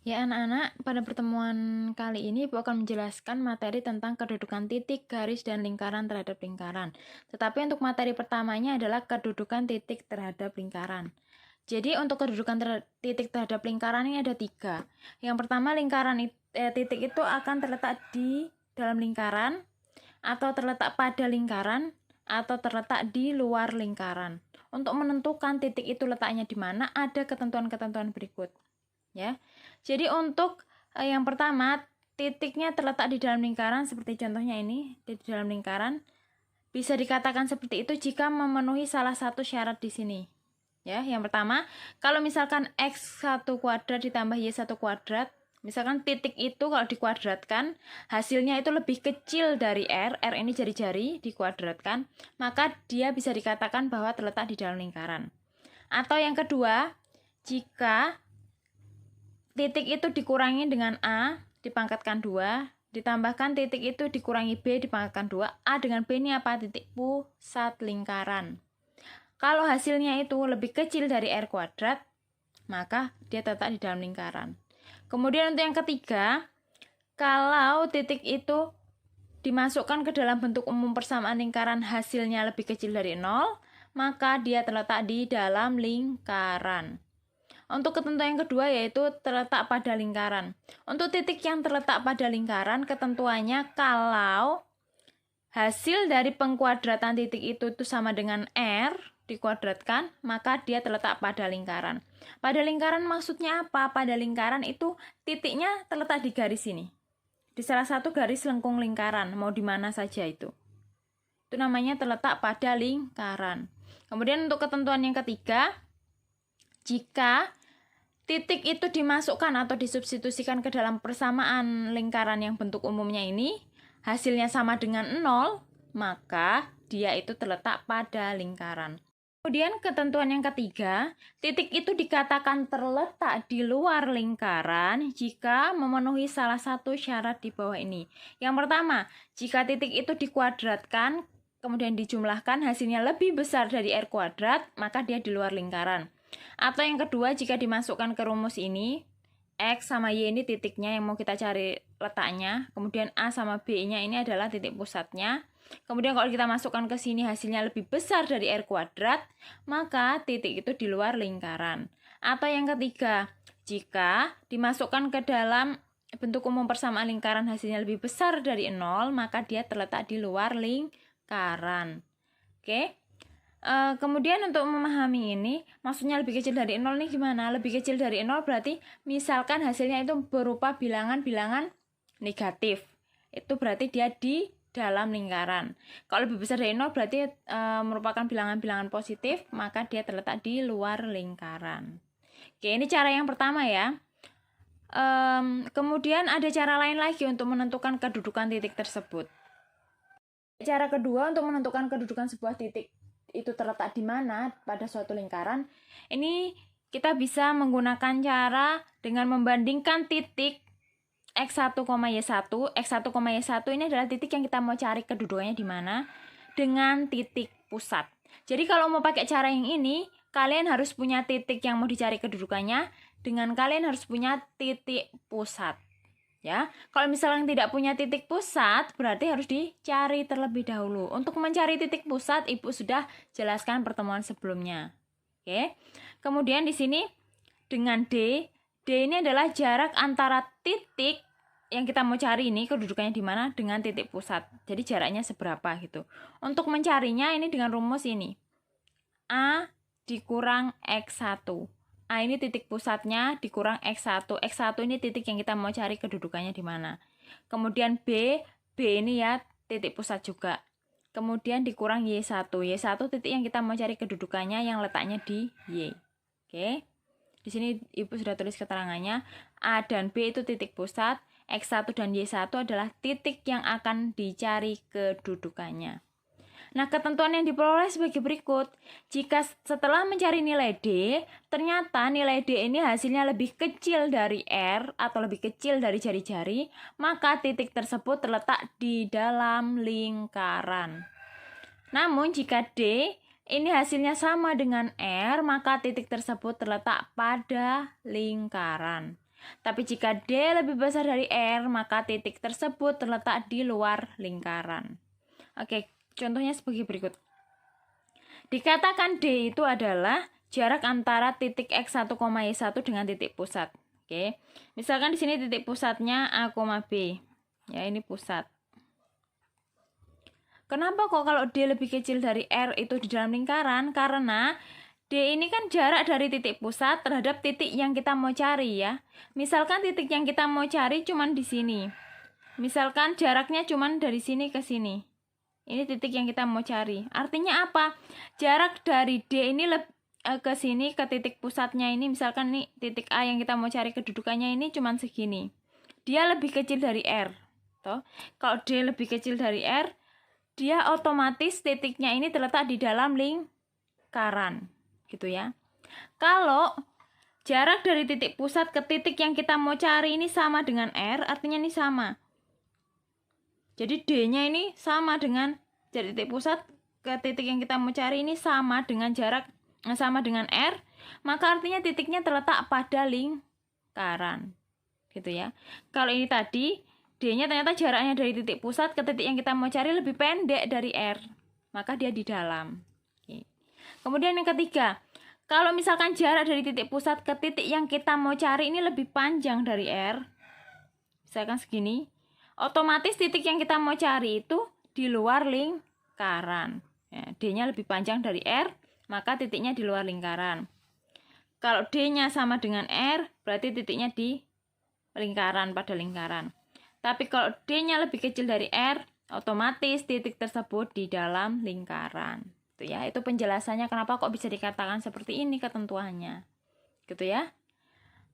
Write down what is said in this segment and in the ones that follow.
Ya anak-anak, pada pertemuan kali ini Ibu akan menjelaskan materi tentang kedudukan titik, garis, dan lingkaran terhadap lingkaran. Tetapi untuk materi pertamanya adalah kedudukan titik terhadap lingkaran. Jadi untuk kedudukan titik terhadap lingkaran ini ada 3. Yang pertama, titik itu akan terletak di dalam lingkaran, atau terletak pada lingkaran, atau terletak di luar lingkaran. Untuk menentukan titik itu letaknya di mana, ada ketentuan-ketentuan berikut. Ya. Jadi untuk yang pertama, titiknya terletak di dalam lingkaran seperti contohnya ini, di dalam lingkaran. Bisa dikatakan seperti itu jika memenuhi salah satu syarat di sini. Ya, yang pertama, kalau misalkan x1 kuadrat ditambah y1 kuadrat, misalkan titik itu kalau dikuadratkan, hasilnya itu lebih kecil dari r ini jari-jari dikuadratkan, maka dia bisa dikatakan bahwa terletak di dalam lingkaran. Atau yang kedua, jika titik itu dikurangi dengan A dipangkatkan 2, ditambahkan titik itu dikurangi B dipangkatkan 2. A dengan B ini apa? Titik pusat lingkaran. Kalau hasilnya itu lebih kecil dari R kuadrat, maka dia terletak di dalam lingkaran. Kemudian untuk yang ketiga, kalau titik itu dimasukkan ke dalam bentuk umum persamaan lingkaran hasilnya lebih kecil dari 0, maka dia terletak di dalam lingkaran. Untuk ketentuan yang kedua yaitu terletak pada lingkaran. Untuk titik yang terletak pada lingkaran, ketentuannya kalau hasil dari pengkuadratan titik itu sama dengan R dikuadratkan, maka dia terletak pada lingkaran. Pada lingkaran maksudnya apa? Pada lingkaran itu titiknya terletak di garis ini. Di salah satu garis lengkung lingkaran, mau di mana saja itu. Itu namanya terletak pada lingkaran. Kemudian untuk ketentuan yang ketiga, jika titik itu dimasukkan atau disubstitusikan ke dalam persamaan lingkaran yang bentuk umumnya ini, hasilnya sama dengan 0, maka dia itu terletak pada lingkaran. Kemudian ketentuan yang ketiga, titik itu dikatakan terletak di luar lingkaran jika memenuhi salah satu syarat di bawah ini. Yang pertama, jika titik itu dikuadratkan, kemudian dijumlahkan hasilnya lebih besar dari R kuadrat, maka dia di luar lingkaran. Atau yang kedua, jika dimasukkan ke rumus ini, X sama Y ini titiknya yang mau kita cari letaknya, kemudian A sama B-nya ini adalah titik pusatnya. Kemudian kalau kita masukkan ke sini hasilnya lebih besar dari R kuadrat, maka titik itu di luar lingkaran. Atau yang ketiga, jika dimasukkan ke dalam bentuk umum persamaan lingkaran hasilnya lebih besar dari 0, maka dia terletak di luar lingkaran. Oke. Kemudian untuk memahami ini, maksudnya lebih kecil dari 0 nih gimana? Lebih kecil dari 0 berarti misalkan hasilnya itu berupa bilangan-bilangan negatif. Itu berarti dia di dalam lingkaran. Kalau lebih besar dari 0 berarti merupakan bilangan-bilangan positif, maka dia terletak di luar lingkaran. Oke, ini cara yang pertama ya. Kemudian ada cara lain lagi untuk menentukan kedudukan titik tersebut. Cara kedua untuk menentukan kedudukan sebuah titik itu terletak di mana pada suatu lingkaran, ini kita bisa menggunakan cara dengan membandingkan titik X1, Y1. X1, Y1 ini adalah titik yang kita mau cari kedudukannya di mana dengan titik pusat. Jadi kalau mau pakai cara yang ini, kalian harus punya titik yang mau dicari kedudukannya dengan kalian harus punya titik pusat. Ya, kalau misalnya tidak punya titik pusat, berarti harus dicari terlebih dahulu. Untuk mencari titik pusat, Ibu sudah jelaskan pertemuan sebelumnya. Oke. Kemudian di sini dengan D ini adalah jarak antara titik yang kita mau cari ini kedudukannya di mana dengan titik pusat. Jadi jaraknya seberapa gitu. Untuk mencarinya ini dengan rumus ini. A dikurang X1. A ini titik pusatnya dikurang X1. X1 ini titik yang kita mau cari kedudukannya di mana. Kemudian B ini ya titik pusat juga. Kemudian dikurang Y1. Y1 titik yang kita mau cari kedudukannya yang letaknya di Y. Oke. Di sini Ibu sudah tulis keterangannya. A dan B itu titik pusat. X1 dan Y1 adalah titik yang akan dicari kedudukannya. Nah, ketentuan yang diperoleh sebagai berikut. Jika setelah mencari nilai D, ternyata nilai D ini hasilnya lebih kecil dari R atau lebih kecil dari jari-jari, maka titik tersebut terletak di dalam lingkaran. Namun, jika D ini hasilnya sama dengan R, maka titik tersebut terletak pada lingkaran. Tapi jika D lebih besar dari R, maka titik tersebut terletak di luar lingkaran. Oke, contohnya sebagai berikut. Dikatakan D itu adalah jarak antara titik X1, Y1 dengan titik pusat. Oke. Misalkan di sini titik pusatnya A, B. Ya, ini pusat. Kenapa kok kalau D lebih kecil dari R itu di dalam lingkaran? Karena D ini kan jarak dari titik pusat terhadap titik yang kita mau cari ya. Misalkan titik yang kita mau cari cuman di sini. Misalkan jaraknya cuman dari sini ke sini. Ini titik yang kita mau cari. Artinya apa? Jarak dari D ini ke sini ke titik pusatnya ini, misalkan ini titik A yang kita mau cari kedudukannya ini cuman segini. Dia lebih kecil dari R. Tuh. Kalau D lebih kecil dari R, dia otomatis titiknya ini terletak di dalam lingkaran, gitu ya. Kalau jarak dari titik pusat ke titik yang kita mau cari ini sama dengan R, artinya ini sama. Jadi D-nya ini sama dengan dari titik pusat ke titik yang kita mau cari ini sama dengan jarak sama dengan R, maka artinya titiknya terletak pada lingkaran, gitu ya. Kalau ini tadi D-nya ternyata jaraknya dari titik pusat ke titik yang kita mau cari lebih pendek dari R, maka dia di dalam. Oke. Kemudian yang ketiga, kalau misalkan jarak dari titik pusat ke titik yang kita mau cari ini lebih panjang dari R, misalkan segini, otomatis titik yang kita mau cari itu di luar lingkaran. Ya, D-nya lebih panjang dari R, maka titiknya di luar lingkaran. Kalau D-nya sama dengan R, berarti titiknya di lingkaran, pada lingkaran. Tapi kalau D-nya lebih kecil dari R, otomatis titik tersebut di dalam lingkaran. Itu ya, itu penjelasannya kenapa kok bisa dikatakan seperti ini ketentuannya. Gitu ya.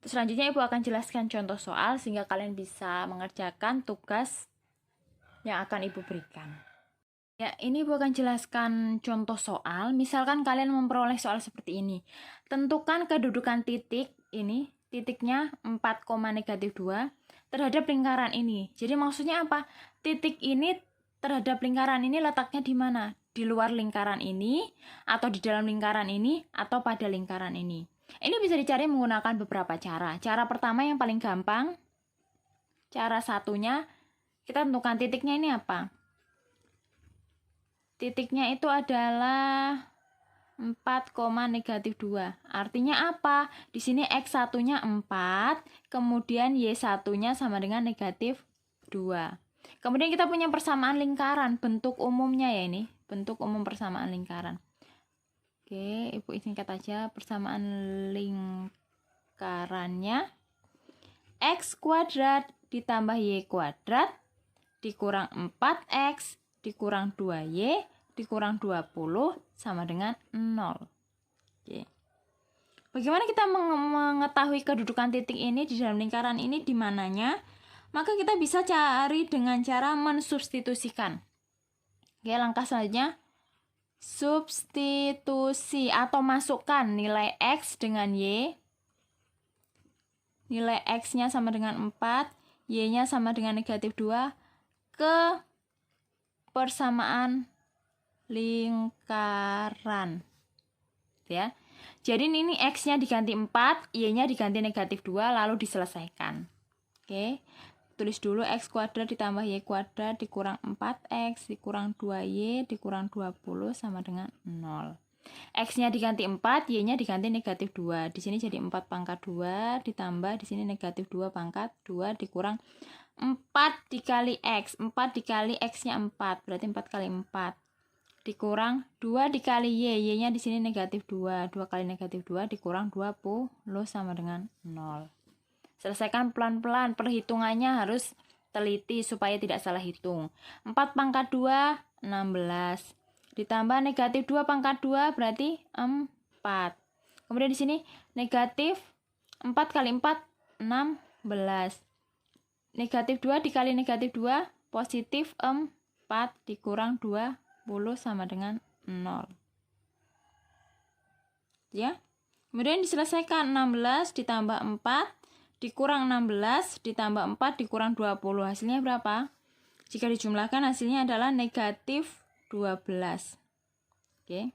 Terus selanjutnya Ibu akan jelaskan contoh soal sehingga kalian bisa mengerjakan tugas yang akan Ibu berikan. Ya, ini Ibu akan jelaskan contoh soal. Misalkan kalian memperoleh soal seperti ini. Tentukan kedudukan titik ini, titiknya 4,-2 terhadap lingkaran ini. Jadi maksudnya apa? Titik ini terhadap lingkaran ini letaknya di mana? Di luar lingkaran ini, atau di dalam lingkaran ini, atau pada lingkaran ini. Ini bisa dicari menggunakan beberapa cara. Cara pertama yang paling gampang. Cara satunya, kita tentukan titiknya ini apa? Titiknya itu adalah 4,-2. Artinya apa? Di sini X1-nya 4, kemudian Y1-nya sama dengan -2. Kemudian kita punya persamaan lingkaran, bentuk umumnya ya ini, bentuk umum persamaan lingkaran. Oke, Ibu singkat aja persamaan lingkarannya. X kuadrat ditambah Y kuadrat dikurang 4X dikurang 2Y dikurang 20 sama dengan 0. Oke. Bagaimana kita mengetahui kedudukan titik ini di dalam lingkaran ini di mananya? Maka kita bisa cari dengan cara mensubstitusikan. Oke, langkah selanjutnya substitusi atau masukkan nilai X dengan Y. Nilai X-nya sama dengan 4, Y-nya sama dengan -2 ke persamaan lingkaran. Ya. Jadi ini X-nya diganti 4, Y-nya diganti -2, lalu diselesaikan. Oke. Tulis dulu X kuadrat ditambah Y kuadrat dikurang 4X dikurang 2Y dikurang 20 sama dengan 0. X-nya diganti 4, Y-nya diganti -2. Di sini jadi 4 pangkat 2 ditambah di sini -2 pangkat 2 dikurang 4 dikali X. 4 dikali X-nya 4, berarti 4 kali 4. Dikurang 2 dikali Y. Y-nya di sini -2. 2 kali -2 dikurang 20 sama dengan 0. Selesaikan pelan-pelan, perhitungannya harus teliti supaya tidak salah hitung. 4 pangkat 2, 16. Ditambah -2 pangkat 2 berarti 4. Kemudian di sini negatif 4 kali 4, 16. -2 dikali -2, positif 4 dikurang 20 sama dengan 0. Ya. Kemudian diselesaikan 16 ditambah 4 dikurang 16 ditambah 4 dikurang 20. Hasilnya berapa? Jika dijumlahkan hasilnya adalah -12. Oke.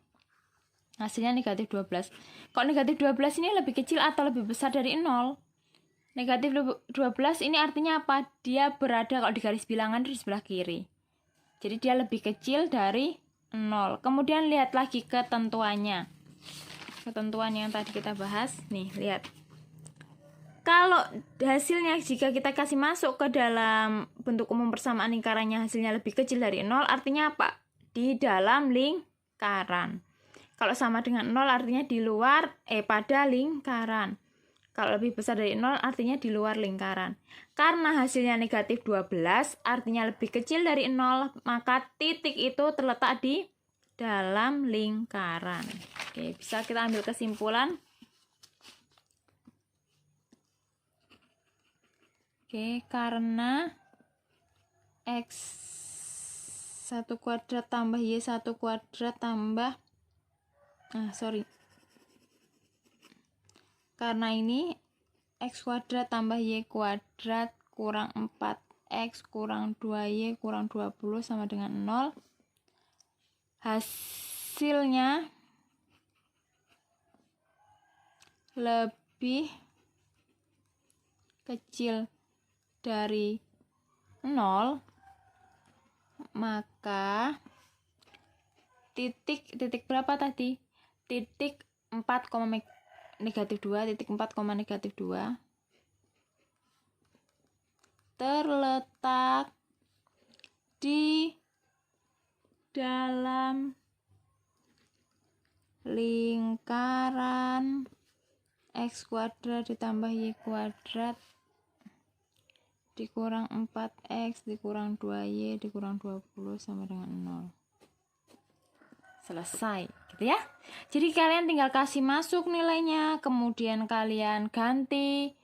Hasilnya -12. Kok -12 ini lebih kecil atau lebih besar dari 0? Negatif 12 ini artinya apa? Dia berada kalau di garis bilangan di sebelah kiri. Jadi dia lebih kecil dari 0. Kemudian lihat lagi ketentuannya. Ketentuan yang tadi kita bahas. Nih, lihat. Kalau hasilnya jika kita kasih masuk ke dalam bentuk umum persamaan lingkarannya hasilnya lebih kecil dari 0, artinya apa? Di dalam lingkaran. Kalau sama dengan 0 artinya di luar, pada lingkaran. Kalau lebih besar dari 0 artinya di luar lingkaran. Karena hasilnya negatif 12 artinya lebih kecil dari 0, maka titik itu terletak di dalam lingkaran. Oke, bisa kita ambil kesimpulan. Oke, karena X1 kuadrat tambah Y1 kuadrat tambah karena ini X kuadrat tambah Y kuadrat kurang 4X kurang 2Y kurang 20 sama dengan 0. Hasilnya lebih kecil dari 0, maka titik berapa tadi? Titik 4, negatif 2, titik 4, negatif 2 terletak di dalam lingkaran X kuadrat ditambah Y kuadrat dikurang 4X dikurang 2Y dikurang 20 sama dengan 0. Selesai, gitu ya. Jadi kalian tinggal kasih masuk nilainya, kemudian kalian ganti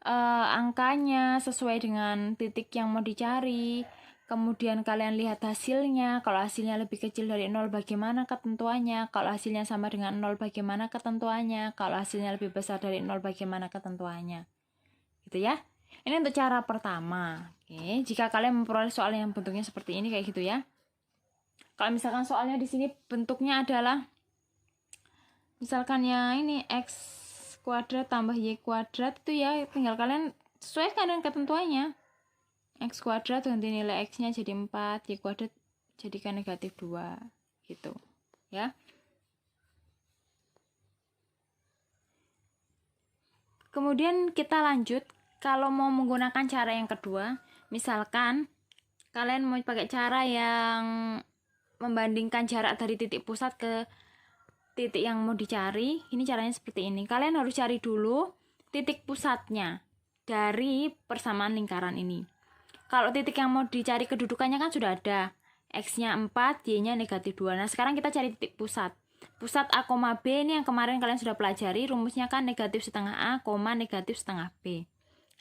angkanya sesuai dengan titik yang mau dicari. Kemudian kalian lihat hasilnya. Kalau hasilnya lebih kecil dari 0 bagaimana ketentuannya? Kalau hasilnya sama dengan 0 bagaimana ketentuannya? Kalau hasilnya lebih besar dari 0 bagaimana ketentuannya? Gitu ya. Ini untuk cara pertama. Oke, jika kalian memperoleh soal yang bentuknya seperti ini kayak gitu ya. Kalau misalkan soalnya di sini bentuknya adalah misalkan ya ini X kuadrat tambah Y kuadrat itu ya tinggal kalian sesuaikan dengan ketentuannya. X kuadrat ganti nilai X-nya jadi 4, Y kuadrat jadikan negatif 2 gitu ya. Kemudian kita lanjut kalau mau menggunakan cara yang kedua, misalkan kalian mau pakai cara yang membandingkan jarak dari titik pusat ke titik yang mau dicari. Ini caranya seperti ini. Kalian harus cari dulu titik pusatnya dari persamaan lingkaran ini. Kalau titik yang mau dicari kedudukannya kan sudah ada. X-nya 4, Y-nya negatif 2. Nah, sekarang kita cari titik pusat. Pusat A, B ini yang kemarin kalian sudah pelajari. Rumusnya kan negatif setengah A, negatif setengah B.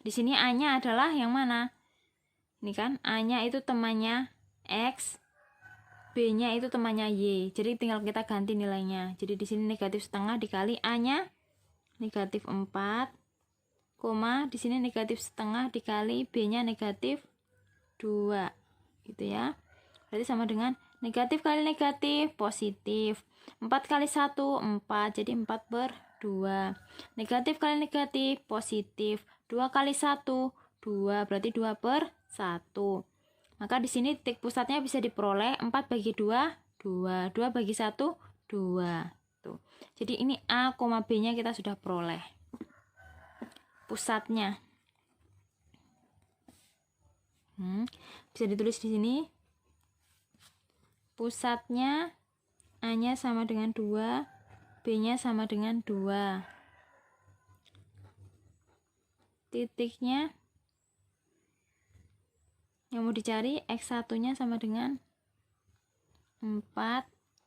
Di sini A-nya adalah yang mana? Ini kan, A-nya itu temannya X, B-nya itu temannya Y. Jadi tinggal kita ganti nilainya. Jadi di sini negatif setengah dikali A-nya negatif 4, di sini negatif setengah dikali B-nya negatif 2. Gitu ya. Berarti sama dengan negatif kali negatif positif. 4 kali 1 4. Jadi 4 per 2. Negatif kali negatif positif. 2 kali 1 2. Berarti 2 per 1. Maka di sini titik pusatnya bisa diperoleh 4 bagi 2, 2. 2 bagi 1, 2. Tuh. Jadi ini A, B-nya kita sudah peroleh. Pusatnya. Bisa ditulis di sini. Pusatnya A-nya sama dengan 2, B-nya sama dengan 2. Titiknya yang mau dicari X1-nya sama dengan 4,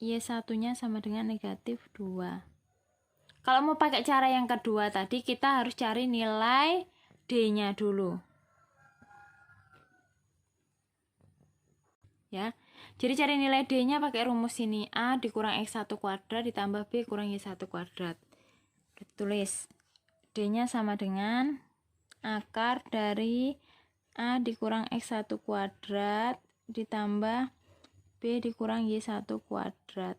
Y1-nya sama dengan negatif 2. Kalau mau pakai cara yang kedua tadi, kita harus cari nilai D-nya dulu. Ya. Jadi cari nilai D-nya pakai rumus ini. A dikurang X1 kuadrat ditambah B kurang Y1 kuadrat. Tulis. D-nya sama dengan akar dari A dikurang X1 kuadrat ditambah B dikurang Y1 kuadrat.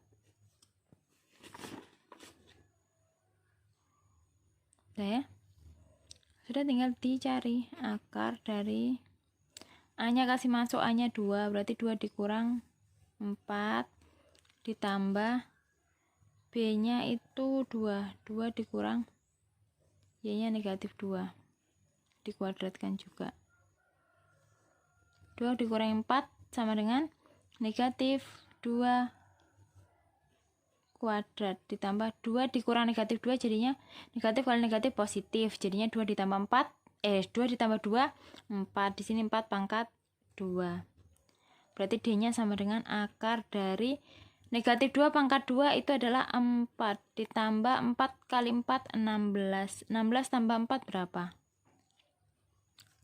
Udah ya? Sudah, tinggal dicari akar dari A-nya, kasih masuk A-nya 2, berarti 2 dikurang 4 ditambah B-nya itu 2 dikurang Y-nya negatif 2, dikuadratkan juga. 2 dikurangi 4 sama dengan negatif 2 kuadrat, ditambah 2 dikurang negatif 2 jadinya negatif kali negatif positif, jadinya 2 ditambah 4 2 ditambah 2 4, di sini 4 pangkat 2, berarti D-nya sama dengan akar dari negatif 2 pangkat 2 itu adalah 4 ditambah 4 kali 4 16 tambah 4 berapa?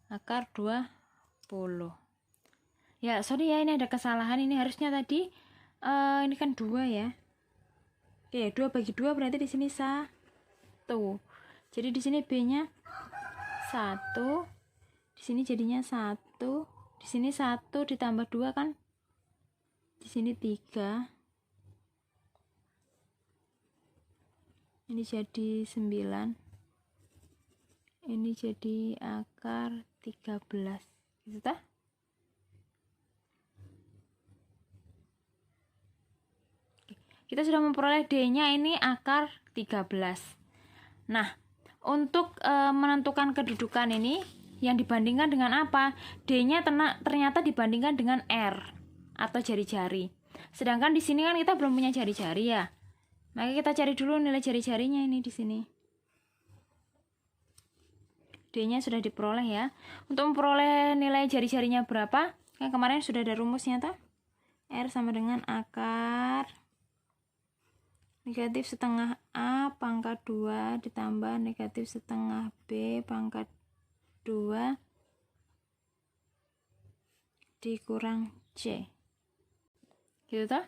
Akar 20. Ya sorry ya, ini ada kesalahan, ini harusnya tadi ini kan 2 ya. Oke, 2 bagi 2 berarti di sini 1. Jadi di sini B-nya 1. Di sini jadinya 1. Di sini 1 ditambah 2 kan? Di sini 3. Ini jadi 9. Ini jadi akar 13. Gitu tah? Kita sudah memperoleh D-nya ini akar 13. Nah, untuk menentukan kedudukan ini yang dibandingkan dengan apa? D-nya ternyata dibandingkan dengan R atau jari-jari. Sedangkan di sini kan kita belum punya jari-jari ya. Maka kita cari dulu nilai jari-jarinya ini di sini. D-nya sudah diperoleh ya. Untuk memperoleh nilai jari-jarinya berapa? Kan kemarin sudah ada rumusnya toh. R sama dengan akar negatif setengah A pangkat 2 ditambah negatif setengah B pangkat 2 dikurang C. Gitu toh?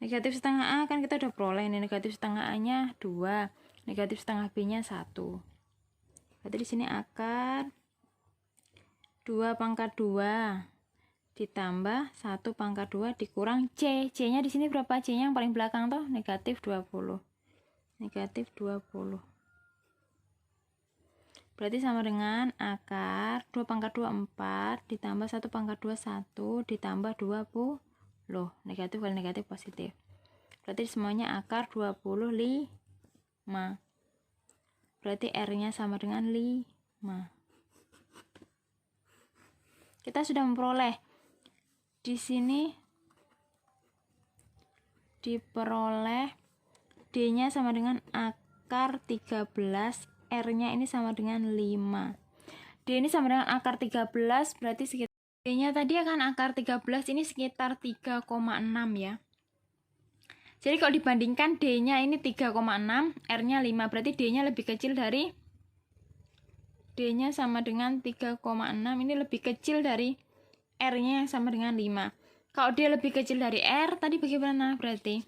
Negatif setengah A kan kita udah peroleh, ini negatif setengah A nya 2, negatif setengah B nya 1. Berarti di sini akar 2 pangkat 2 ditambah 1 pangkat 2 dikurang C. C nya di sini berapa? C nya yang paling belakang toh, negatif 20. Negatif 20. Berarti sama dengan akar 2 pangkat 2 4 ditambah 1 pangkat 2 1 ditambah 20. Negatif kali negatif positif. Berarti semuanya akar 25. Berarti R-nya sama dengan 5. Kita sudah memperoleh. Di sini diperoleh D-nya sama dengan akar 13, R-nya ini sama dengan 5. D ini sama dengan akar 13, berarti sekitar D-nya tadi akan akar 13 ini sekitar 3,6 ya. Jadi kalau dibandingkan D-nya ini 3,6, R-nya 5, berarti D-nya lebih kecil dari D-nya sama dengan 3,6, ini lebih kecil dari R-nya yang sama dengan 5. Kalau D lebih kecil dari R, tadi bagaimana berarti?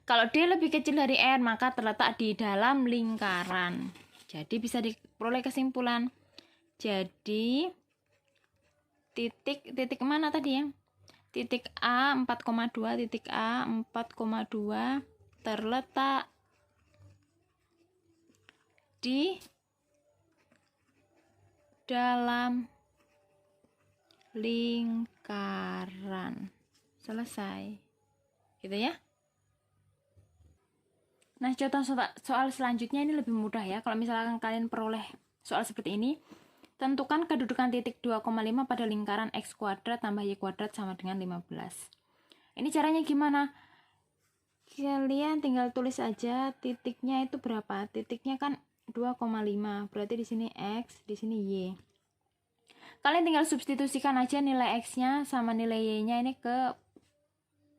Kalau D lebih kecil dari R, maka terletak di dalam lingkaran. Jadi bisa diperoleh kesimpulan. Jadi titik mana tadi ya? Titik A 4,2, titik A 4,2 terletak di dalam lingkaran. Selesai. Gitu ya. Nah, contoh soal selanjutnya ini lebih mudah ya. Kalau misalkan kalian peroleh soal seperti ini, tentukan kedudukan titik 2,5 pada lingkaran X kuadrat tambah Y kuadrat sama dengan 15. Ini caranya gimana? Kalian tinggal tulis aja titiknya itu berapa. Titiknya kan 2,5. Berarti di sini X, di sini Y. Kalian tinggal substitusikan aja nilai X-nya sama nilai Y-nya ini ke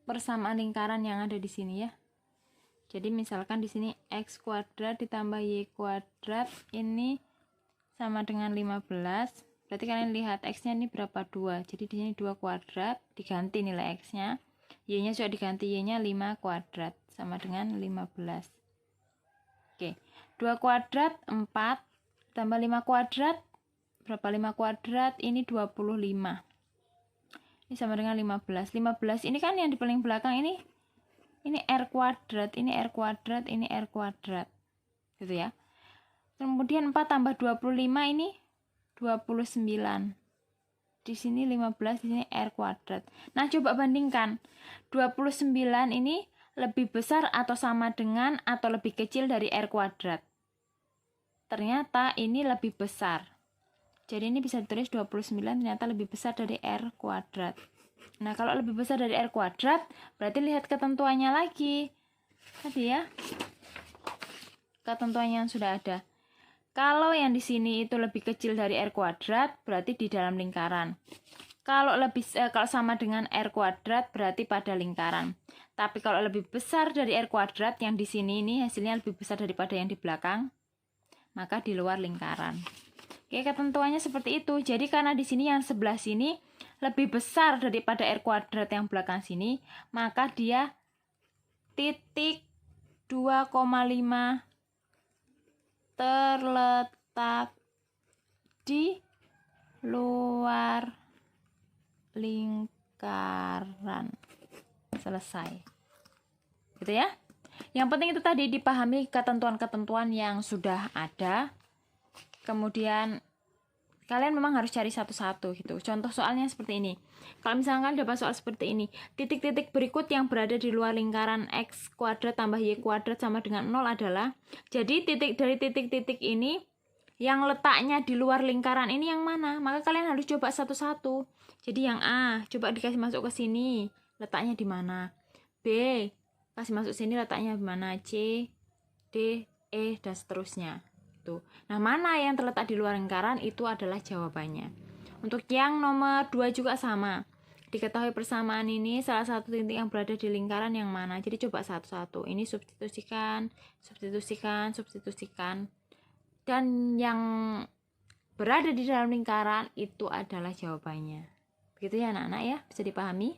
persamaan lingkaran yang ada di sini ya. Jadi misalkan di sini X kuadrat ditambah Y kuadrat ini sama dengan 15. Berarti kalian lihat X-nya ini berapa? 2. Jadi di sini 2 kuadrat diganti nilai X-nya. Y-nya sudah diganti, Y-nya 5 kuadrat sama dengan 15. Oke. 2 kuadrat 4 tambah 5 kuadrat berapa? 5 kuadrat ini 25. Ini sama dengan 15. 15 ini kan yang di paling belakang ini R kuadrat, ini R kuadrat, ini R kuadrat. Gitu ya. Kemudian 4 tambah 25 ini 29. Di sini 15, di sini R kuadrat. Nah, coba bandingkan. 29 ini lebih besar atau sama dengan atau lebih kecil dari R kuadrat. Ternyata ini lebih besar. Jadi ini bisa ditulis 29 ternyata lebih besar dari R kuadrat. Nah, kalau lebih besar dari R kuadrat, berarti lihat ketentuannya lagi. Tadi ya, ketentuannya yang sudah ada. Kalau yang di sini itu lebih kecil dari R kuadrat, berarti di dalam lingkaran. Kalau sama dengan R kuadrat, berarti pada lingkaran. Tapi kalau lebih besar dari R kuadrat, yang di sini ini hasilnya lebih besar daripada yang di belakang, maka di luar lingkaran. Oke, ketentuannya seperti itu. Jadi karena di sini yang sebelah sini lebih besar daripada R kuadrat yang belakang sini, maka dia titik 2,5 terletak di luar lingkaran. Selesai. Gitu ya. Yang penting itu tadi dipahami ketentuan-ketentuan yang sudah ada. Kemudian kalian memang harus cari satu-satu gitu. Contoh soalnya seperti ini. Kalau misalkan dapat soal seperti ini, titik-titik berikut yang berada di luar lingkaran X kuadrat tambah Y kuadrat sama dengan 0 adalah, jadi dari titik-titik ini yang letaknya di luar lingkaran ini yang mana? Maka kalian harus coba satu-satu. Jadi yang A, coba dikasih masuk ke sini, letaknya di mana? B, kasih masuk sini, letaknya di mana? C, D, E, dan seterusnya. Nah, mana yang terletak di luar lingkaran itu adalah jawabannya. Untuk yang nomor 2 juga sama. Diketahui persamaan ini salah satu titik yang berada di lingkaran yang mana. Jadi coba satu-satu. Ini substitusikan. Dan yang berada di dalam lingkaran itu adalah jawabannya. Begitu ya anak-anak ya, bisa dipahami?